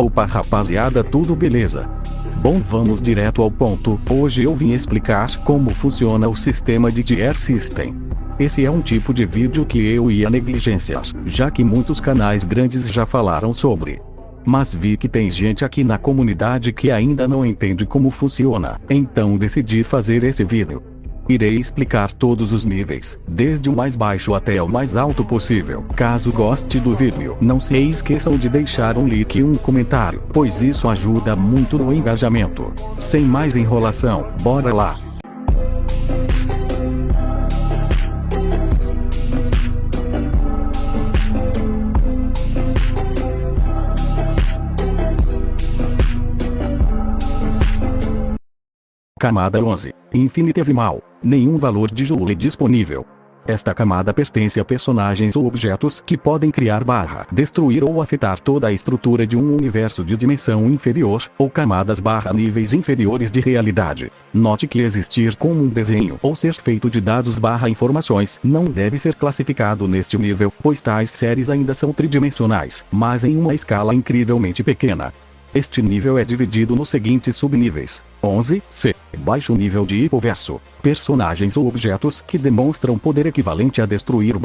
Opa rapaziada, tudo beleza? Bom, vamos direto ao ponto. Hoje eu vim explicar como funciona o sistema de Tier System. Esse é um tipo de vídeo que eu ia negligenciar, já que muitos canais grandes já falaram sobre. Mas vi que tem gente aqui na comunidade que ainda não entende como funciona, então decidi fazer esse vídeo. Irei explicar todos os níveis, desde o mais baixo até o mais alto possível. Caso goste do vídeo, não se esqueçam de deixar um like e um comentário, pois isso ajuda muito no engajamento. Sem mais enrolação, bora lá! Camada 11. Infinitesimal. Nenhum valor de Joule disponível. Esta camada pertence a personagens ou objetos que podem criar, destruir ou afetar toda a estrutura de um universo de dimensão inferior, ou camadas níveis inferiores de realidade. Note que existir como um desenho ou ser feito de dados informações não deve ser classificado neste nível, pois tais séries ainda são tridimensionais, mas em uma escala incrivelmente pequena. Este nível é dividido nos seguintes subníveis. 11C. Baixo nível de hipoverso. Personagens ou objetos que demonstram poder equivalente a destruir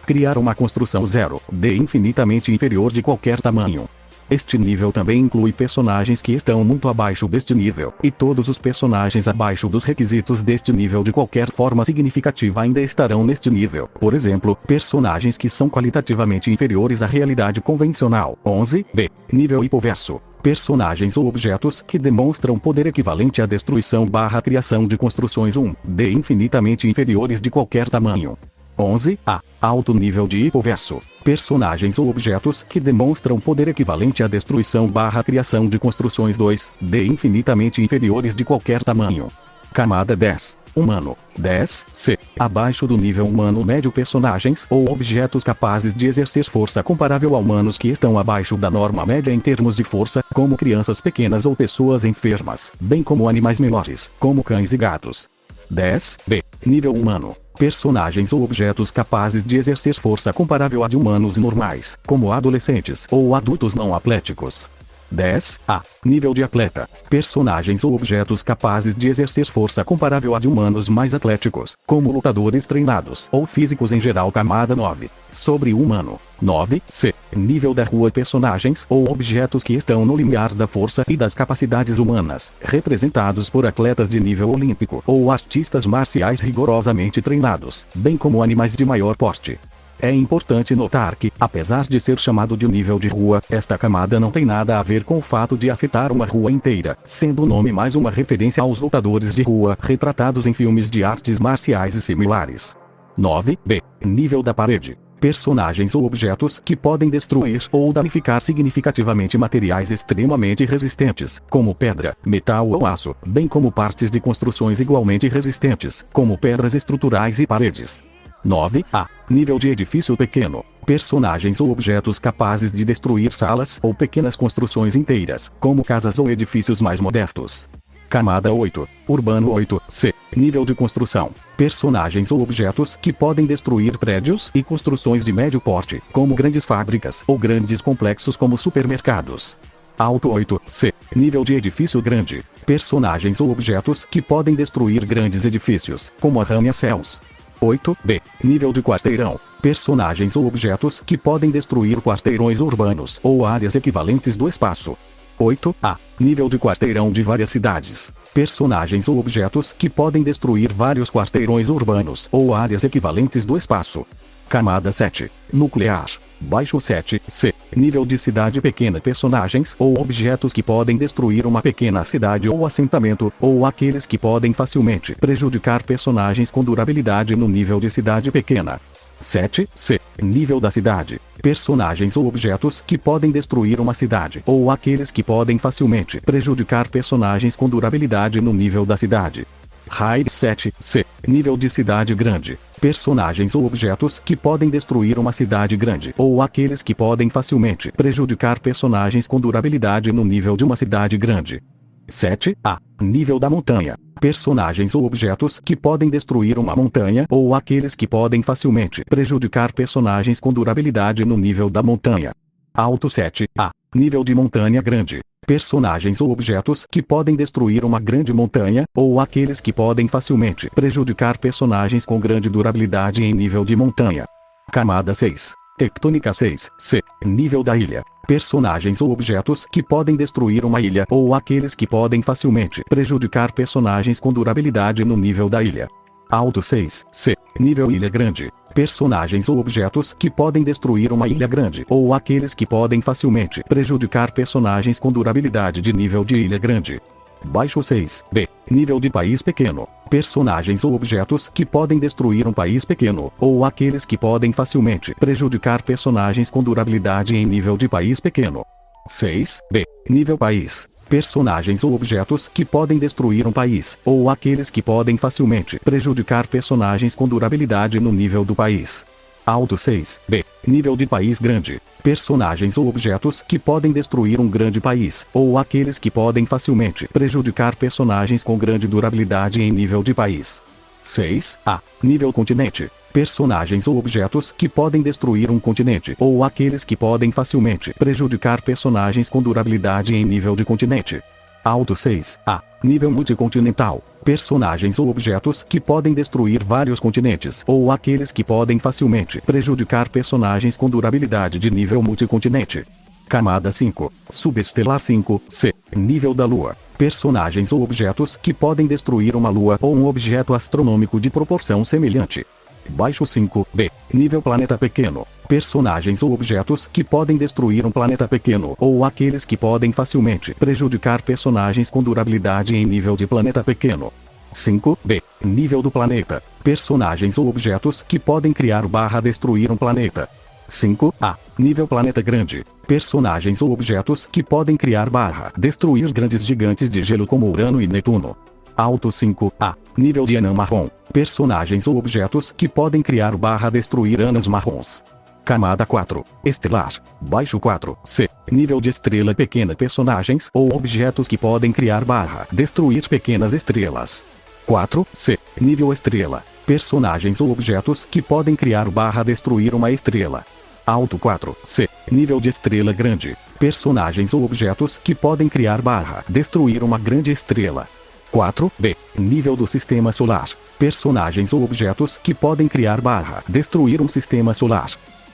criar uma construção 0D infinitamente inferior de qualquer tamanho. Este nível também inclui personagens que estão muito abaixo deste nível, e todos os personagens abaixo dos requisitos deste nível de qualquer forma significativa ainda estarão neste nível. Por exemplo, personagens que são qualitativamente inferiores à realidade convencional. 11B. Nível hipoverso. Personagens ou objetos que demonstram poder equivalente à destruição criação de construções 1D infinitamente inferiores de qualquer tamanho. 11A. Alto nível de hipoverso. Personagens ou objetos que demonstram poder equivalente à destruição criação de construções 2D infinitamente inferiores de qualquer tamanho. Camada 10. Humano. 10C. Abaixo do nível humano médio, personagens ou objetos capazes de exercer força comparável a humanos que estão abaixo da norma média em termos de força, como crianças pequenas ou pessoas enfermas, bem como animais menores, como cães e gatos. 10B. Nível humano. Personagens ou objetos capazes de exercer força comparável à de humanos normais, como adolescentes ou adultos não atléticos. 10A. Nível de atleta. Personagens ou objetos capazes de exercer força comparável à de humanos mais atléticos, como lutadores treinados ou físicos em geral. Camada 9. Sobre-humano. 9C. Nível da rua. Personagens ou objetos que estão no limiar da força e das capacidades humanas, representados por atletas de nível olímpico ou artistas marciais rigorosamente treinados, bem como animais de maior porte. É importante notar que, apesar de ser chamado de nível de rua, esta camada não tem nada a ver com o fato de afetar uma rua inteira, sendo o nome mais uma referência aos lutadores de rua retratados em filmes de artes marciais e similares. 9B. Nível da parede. Personagens ou objetos que podem destruir ou danificar significativamente materiais extremamente resistentes, como pedra, metal ou aço, bem como partes de construções igualmente resistentes, como pedras estruturais e paredes. 9A. Nível de edifício pequeno. Personagens ou objetos capazes de destruir salas ou pequenas construções inteiras, como casas ou edifícios mais modestos. Camada 8. Urbano 8C. Nível de construção. Personagens ou objetos que podem destruir prédios e construções de médio porte, como grandes fábricas ou grandes complexos como supermercados. Alto 8C. Nível de edifício grande. Personagens ou objetos que podem destruir grandes edifícios, como arranha-céus. 8B. Nível de quarteirão. Personagens ou objetos que podem destruir quarteirões urbanos ou áreas equivalentes do espaço. 8A. Nível de quarteirão de várias cidades. Personagens ou objetos que podem destruir vários quarteirões urbanos ou áreas equivalentes do espaço. Camada 7. Nuclear. Baixo 7C. Nível de cidade pequena. Personagens ou objetos que podem destruir uma pequena cidade ou assentamento, ou aqueles que podem facilmente prejudicar personagens com durabilidade no nível de cidade pequena. 7C. Nível da cidade. Personagens ou objetos que podem destruir uma cidade, ou aqueles que podem facilmente prejudicar personagens com durabilidade no nível da cidade. Raid 7C. Nível de cidade grande. Personagens ou objetos que podem destruir uma cidade grande, ou aqueles que podem facilmente prejudicar personagens com durabilidade no nível de uma cidade grande. 7A. Nível da montanha. Personagens ou objetos que podem destruir uma montanha, ou aqueles que podem facilmente prejudicar personagens com durabilidade no nível da montanha. Alto 7A. Nível de montanha grande. Personagens ou objetos que podem destruir uma grande montanha, ou aqueles que podem facilmente prejudicar personagens com grande durabilidade em nível de montanha. Camada 6. Tectônica 6. C. Nível da ilha. Personagens ou objetos que podem destruir uma ilha, ou aqueles que podem facilmente prejudicar personagens com durabilidade no nível da ilha. Alto 6. C. Nível ilha grande. Personagens ou objetos que podem destruir uma ilha grande, ou aqueles que podem facilmente prejudicar personagens com durabilidade de nível de ilha grande. Baixo 6. B. Nível de país pequeno. Personagens ou objetos que podem destruir um país pequeno, ou aqueles que podem facilmente prejudicar personagens com durabilidade em nível de país pequeno. 6. B. Nível país. Personagens ou objetos que podem destruir um país, ou aqueles que podem facilmente prejudicar personagens com durabilidade no nível do país. Alto 6. B. Nível de país grande. Personagens ou objetos que podem destruir um grande país, ou aqueles que podem facilmente prejudicar personagens com grande durabilidade em nível de país. 6. A. Nível continente. Personagens ou objetos que podem destruir um continente, ou aqueles que podem facilmente prejudicar personagens com durabilidade em nível de continente. Alto 6. A. Nível multicontinental. Personagens ou objetos que podem destruir vários continentes, ou aqueles que podem facilmente prejudicar personagens com durabilidade de nível multicontinente. Camada 5. Subestelar 5. C. Nível da Lua. Personagens ou objetos que podem destruir uma lua ou um objeto astronômico de proporção semelhante. Baixo 5. B. Nível planeta pequeno. Personagens ou objetos que podem destruir um planeta pequeno, ou aqueles que podem facilmente prejudicar personagens com durabilidade em nível de planeta pequeno. 5. B. Nível do planeta. Personagens ou objetos que podem criar/destruir um planeta. 5. A. Nível planeta grande. Personagens ou objetos que podem criar/destruir grandes gigantes de gelo como Urano e Netuno. Alto 5. A. Nível de anã marrom. Personagens ou objetos que podem criar/destruir anãs marrons. Camada 4. Estelar. Baixo 4. C. Nível de estrela pequena. Personagens ou objetos que podem criar/destruir pequenas estrelas. 4. C. Nível estrela. Personagens ou objetos que podem criar/destruir uma estrela. Alto 4. C. Nível de estrela grande. Personagens ou objetos que podem criar/destruir uma grande estrela. 4. B. Nível do sistema solar. Personagens ou objetos que podem criar/destruir um sistema solar.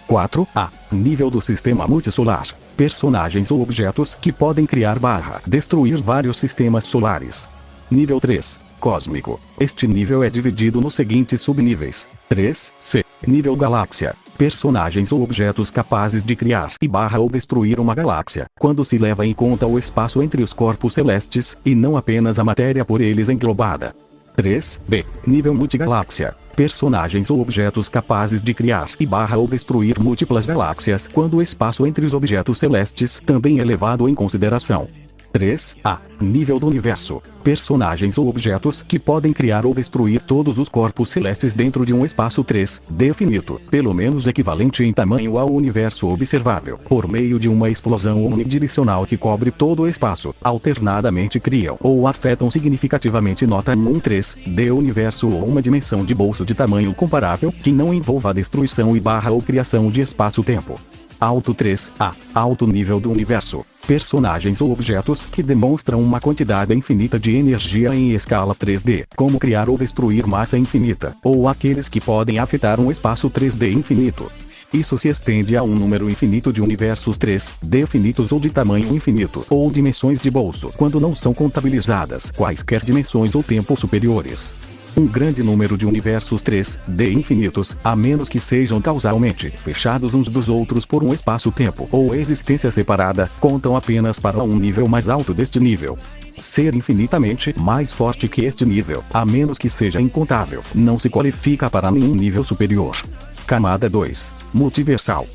4. A. Nível do sistema multisolar. Personagens ou objetos que podem criar/destruir vários sistemas solares. Nível 3. Cósmico. Este nível é dividido nos seguintes subníveis. 3. C. Nível galáxia. Personagens ou objetos capazes de criar ou destruir uma galáxia, quando se leva em conta o espaço entre os corpos celestes, e não apenas a matéria por eles englobada. 3. B. Nível multigaláxia. Personagens ou objetos capazes de criar ou destruir múltiplas galáxias, quando o espaço entre os objetos celestes também é levado em consideração. 3. A. Nível do universo. Personagens ou objetos que podem criar ou destruir todos os corpos celestes dentro de um espaço 3D finito, pelo menos equivalente em tamanho ao universo observável, por meio de uma explosão unidirecional que cobre todo o espaço, alternadamente criam ou afetam significativamente um 3D universo ou uma dimensão de bolso de tamanho comparável, que não envolva a destruição ou criação de espaço-tempo. Alto 3A. Alto nível do universo. Personagens ou objetos que demonstram uma quantidade infinita de energia em escala 3D, como criar ou destruir massa infinita, ou aqueles que podem afetar um espaço 3D infinito. Isso se estende a um número infinito de universos 3D finitos ou de tamanho infinito, ou dimensões de bolso, quando não são contabilizadas quaisquer dimensões ou tempo superiores. Um grande número de universos 3D infinitos, a menos que sejam causalmente fechados uns dos outros por um espaço-tempo ou existência separada, contam apenas para um nível mais alto deste nível. Ser infinitamente mais forte que este nível, a menos que seja incontável, não se qualifica para nenhum nível superior. Camada 2. Multiversal.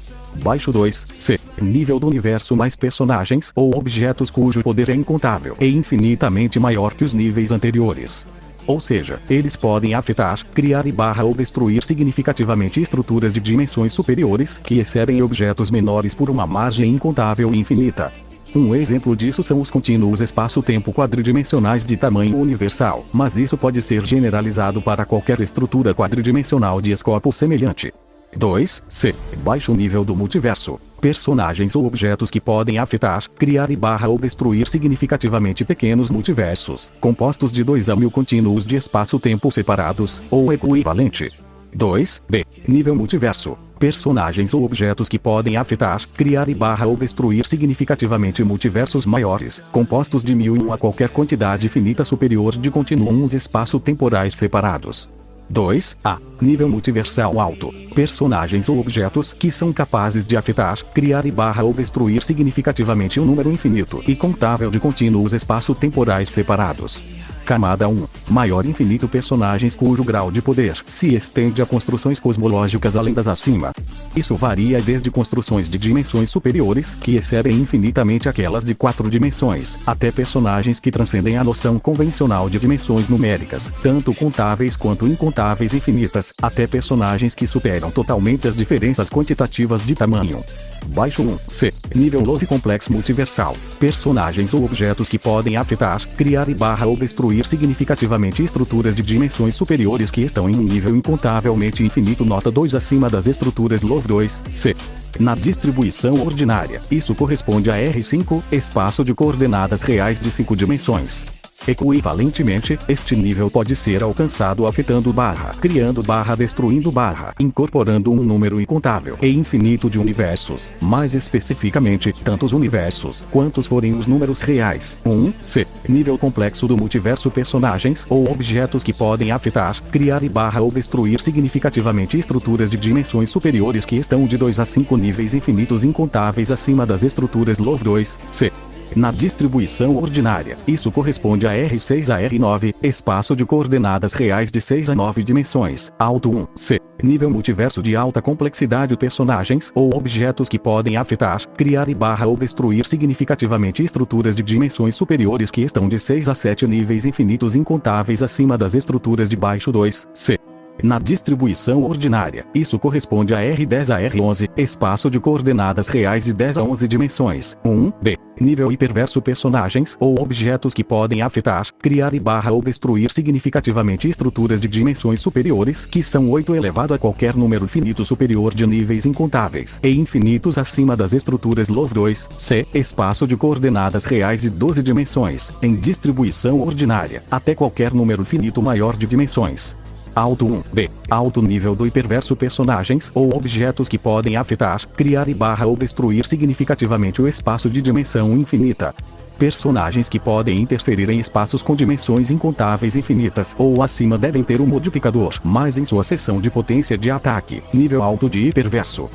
Baixo 2. C. Nível do universo mais personagens ou objetos cujo poder é incontável e infinitamente maior que os níveis anteriores. Ou seja, eles podem afetar, criar ou destruir significativamente estruturas de dimensões superiores que excedem objetos menores por uma margem incontável e infinita. Um exemplo disso são os contínuos espaço-tempo quadridimensionais de tamanho universal, mas isso pode ser generalizado para qualquer estrutura quadridimensional de escopo semelhante. 2. C. Baixo nível do multiverso. Personagens ou objetos que podem afetar, criar ou destruir significativamente pequenos multiversos, compostos de 2 a 1000 contínuos de espaço-tempo separados, ou equivalente. 2. B. Nível multiverso. Personagens ou objetos que podem afetar, criar ou destruir significativamente multiversos maiores, compostos de 1001 a qualquer quantidade finita superior de continuums espaço-temporais separados. 2. A. Nível multiversal alto. Personagens ou objetos que são capazes de afetar, criar ou destruir significativamente um número infinito e contável de contínuos espaço-temporais separados. Camada 1. Maior infinito. Personagens cujo grau de poder se estende a construções cosmológicas além das acima. Isso varia desde construções de dimensões superiores, que excedem infinitamente aquelas de 4 dimensões, até personagens que transcendem a noção convencional de dimensões numéricas, tanto contáveis quanto incontáveis infinitas, até personagens que superam totalmente as diferenças quantitativas de tamanho. Baixo 1. C. Nível Love Complex Multiversal. Personagens ou objetos que podem afetar, criar ou destruir significativamente estruturas de dimensões superiores que estão em um nível incontavelmente infinito. Nota 2 acima das estruturas Love 2. C. Na distribuição ordinária, isso corresponde a R5, espaço de coordenadas reais de 5 dimensões. Equivalentemente, este nível pode ser alcançado afetando criando destruindo incorporando um número incontável e infinito de universos, mais especificamente, tantos universos quantos forem os números reais. 1. C. Nível complexo do multiverso. Personagens ou objetos que podem afetar, criar ou destruir significativamente estruturas de dimensões superiores que estão de 2 a 5 níveis infinitos incontáveis acima das estruturas Love 2. C. Na distribuição ordinária, isso corresponde a R6 a R9, espaço de coordenadas reais de 6 a 9 dimensões. Alto 1. C. Nível multiverso de alta complexidade. Personagens ou objetos que podem afetar, criar ou destruir significativamente estruturas de dimensões superiores que estão de 6 a 7 níveis infinitos incontáveis acima das estruturas de baixo 2. C. Na distribuição ordinária, isso corresponde a R10 a R11, espaço de coordenadas reais de 10 a 11 dimensões. 1. B. Nível hiperverso. Personagens ou objetos que podem afetar, criar ou destruir significativamente estruturas de dimensões superiores que são 8 elevado a qualquer número finito superior de níveis incontáveis e infinitos acima das estruturas Love 2. C. Espaço de coordenadas reais de 12 dimensões, em distribuição ordinária, até qualquer número finito maior de dimensões. Alto 1. B. Alto nível do hiperverso. Personagens ou objetos que podem afetar, criar ou destruir significativamente o espaço de dimensão infinita. Personagens que podem interferir em espaços com dimensões incontáveis infinitas ou acima devem ter um modificador mais em sua seção de potência de ataque. Nível alto de hiperverso.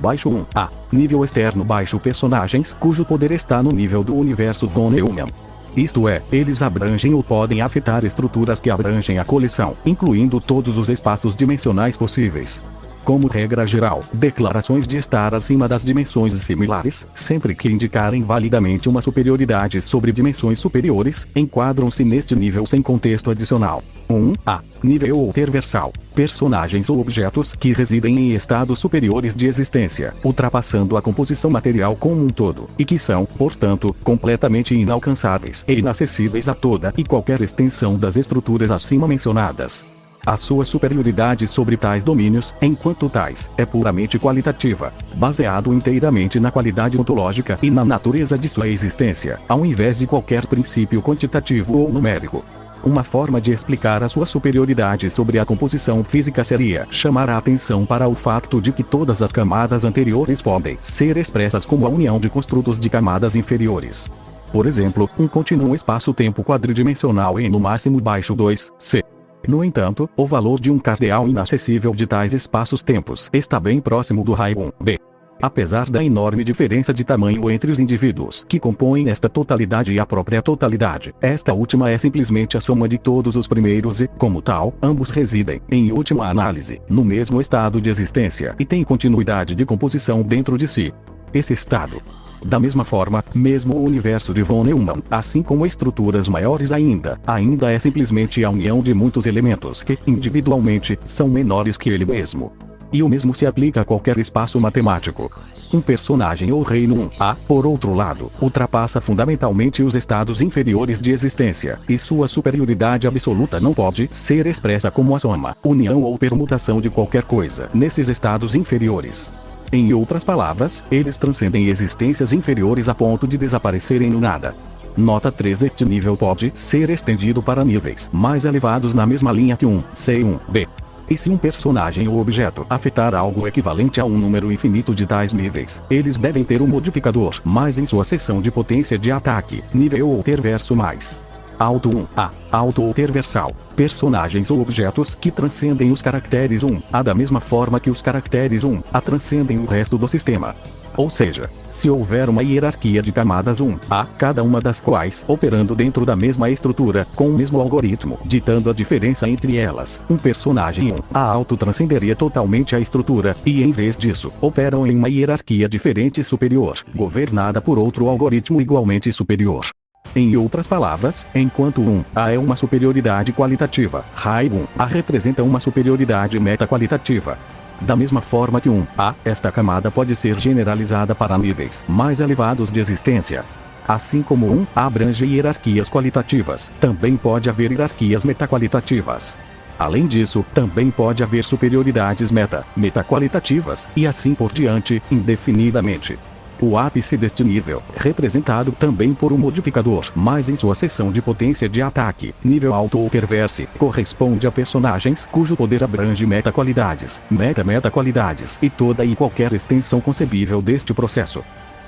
Baixo 1. A. Nível externo baixo. Personagens cujo poder está no nível do universo von Neumann. Isto é, eles abrangem ou podem afetar estruturas que abrangem a coleção, incluindo todos os espaços dimensionais possíveis. Como regra geral, declarações de estar acima das dimensões similares, sempre que indicarem validamente uma superioridade sobre dimensões superiores, enquadram-se neste nível sem contexto adicional. 1. A. Nível ultraversal. Personagens ou objetos que residem em estados superiores de existência, ultrapassando a composição material como um todo, e que são, portanto, completamente inalcançáveis e inacessíveis a toda e qualquer extensão das estruturas acima mencionadas. A sua superioridade sobre tais domínios, enquanto tais, é puramente qualitativa, baseado inteiramente na qualidade ontológica e na natureza de sua existência, ao invés de qualquer princípio quantitativo ou numérico. Uma forma de explicar a sua superioridade sobre a composição física seria chamar a atenção para o fato de que todas as camadas anteriores podem ser expressas como a união de construtos de camadas inferiores. Por exemplo, um contínuo espaço-tempo quadridimensional em no máximo baixo 2, C. No entanto, o valor de um cardeal inacessível de tais espaços-tempos está bem próximo do raio 1, B. Apesar da enorme diferença de tamanho entre os indivíduos que compõem esta totalidade e a própria totalidade, esta última é simplesmente a soma de todos os primeiros e, como tal, ambos residem, em última análise, no mesmo estado de existência e têm continuidade de composição dentro de si. Esse estado. Da mesma forma, mesmo o universo de von Neumann, assim como estruturas maiores ainda é simplesmente a união de muitos elementos que, individualmente, são menores que ele mesmo. E o mesmo se aplica a qualquer espaço matemático. Um personagem ou reino 1A, por outro lado, ultrapassa fundamentalmente os estados inferiores de existência, e sua superioridade absoluta não pode ser expressa como a soma, união ou permutação de qualquer coisa nesses estados inferiores. Em outras palavras, eles transcendem existências inferiores a ponto de desaparecerem no nada. Nota 3. Este nível pode ser estendido para níveis mais elevados na mesma linha que 1C e 1B. E se um personagem ou objeto afetar algo equivalente a um número infinito de tais níveis, eles devem ter um modificador mais em sua seção de potência de ataque, nível ou ter verso mais alto 1A, alto ou ter versal. Personagens ou objetos que transcendem os caracteres 1A da mesma forma que os caracteres 1A transcendem o resto do sistema. Ou seja, se houver uma hierarquia de camadas 1A, cada uma das quais operando dentro da mesma estrutura, com o mesmo algoritmo, ditando a diferença entre elas, um personagem 1A alto transcenderia totalmente a estrutura, e em vez disso, operam em uma hierarquia diferente superior, governada por outro algoritmo igualmente superior. Em outras palavras, enquanto 1A é uma superioridade qualitativa, Raio 1A representa uma superioridade metaqualitativa. Da mesma forma que 1A, esta camada pode ser generalizada para níveis mais elevados de existência. Assim como 1A abrange hierarquias qualitativas, também pode haver hierarquias metaqualitativas. Além disso, também pode haver superioridades metaqualitativas, e assim por diante, indefinidamente. O ápice deste nível, representado também por um modificador mais em sua seção de potência de ataque, nível alto ou perverse, corresponde a personagens cujo poder abrange metaqualidades, metaqualidades e toda e qualquer extensão concebível deste processo.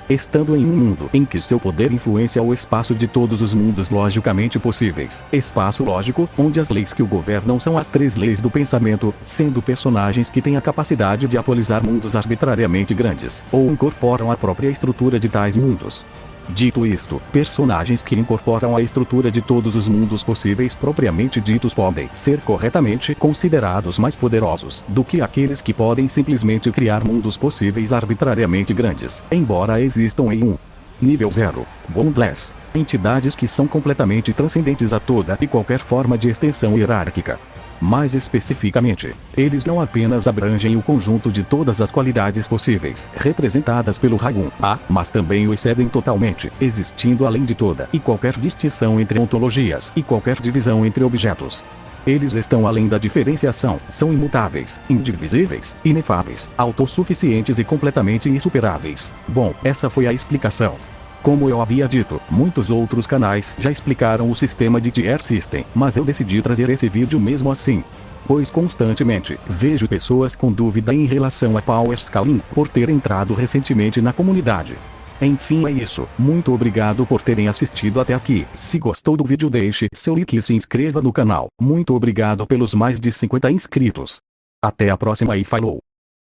Estando em um mundo em que seu poder influencia o espaço de todos os mundos logicamente possíveis, espaço lógico, onde as leis que o governam são as 3 leis do pensamento, sendo personagens que têm a capacidade de atualizar mundos arbitrariamente grandes, ou incorporam a própria estrutura de tais mundos. Dito isto, personagens que incorporam a estrutura de todos os mundos possíveis propriamente ditos podem ser corretamente considerados mais poderosos do que aqueles que podem simplesmente criar mundos possíveis arbitrariamente grandes, embora existam em nível 0, boundless, entidades que são completamente transcendentes a toda e qualquer forma de extensão hierárquica. Mais especificamente, eles não apenas abrangem o conjunto de todas as qualidades possíveis representadas pelo Raio 1A, mas também o excedem totalmente, existindo além de toda e qualquer distinção entre ontologias e qualquer divisão entre objetos. Eles estão além da diferenciação, são imutáveis, indivisíveis, inefáveis, autossuficientes e completamente insuperáveis. Bom, essa foi a explicação. Como eu havia dito, muitos outros canais já explicaram o sistema de Tier System, mas eu decidi trazer esse vídeo mesmo assim. Pois constantemente, vejo pessoas com dúvida em relação a Power Scaling, por ter entrado recentemente na comunidade. Enfim, é isso. Muito obrigado por terem assistido até aqui. Se gostou do vídeo, deixe seu like e se inscreva no canal. Muito obrigado pelos mais de 50 inscritos. Até a próxima e falou!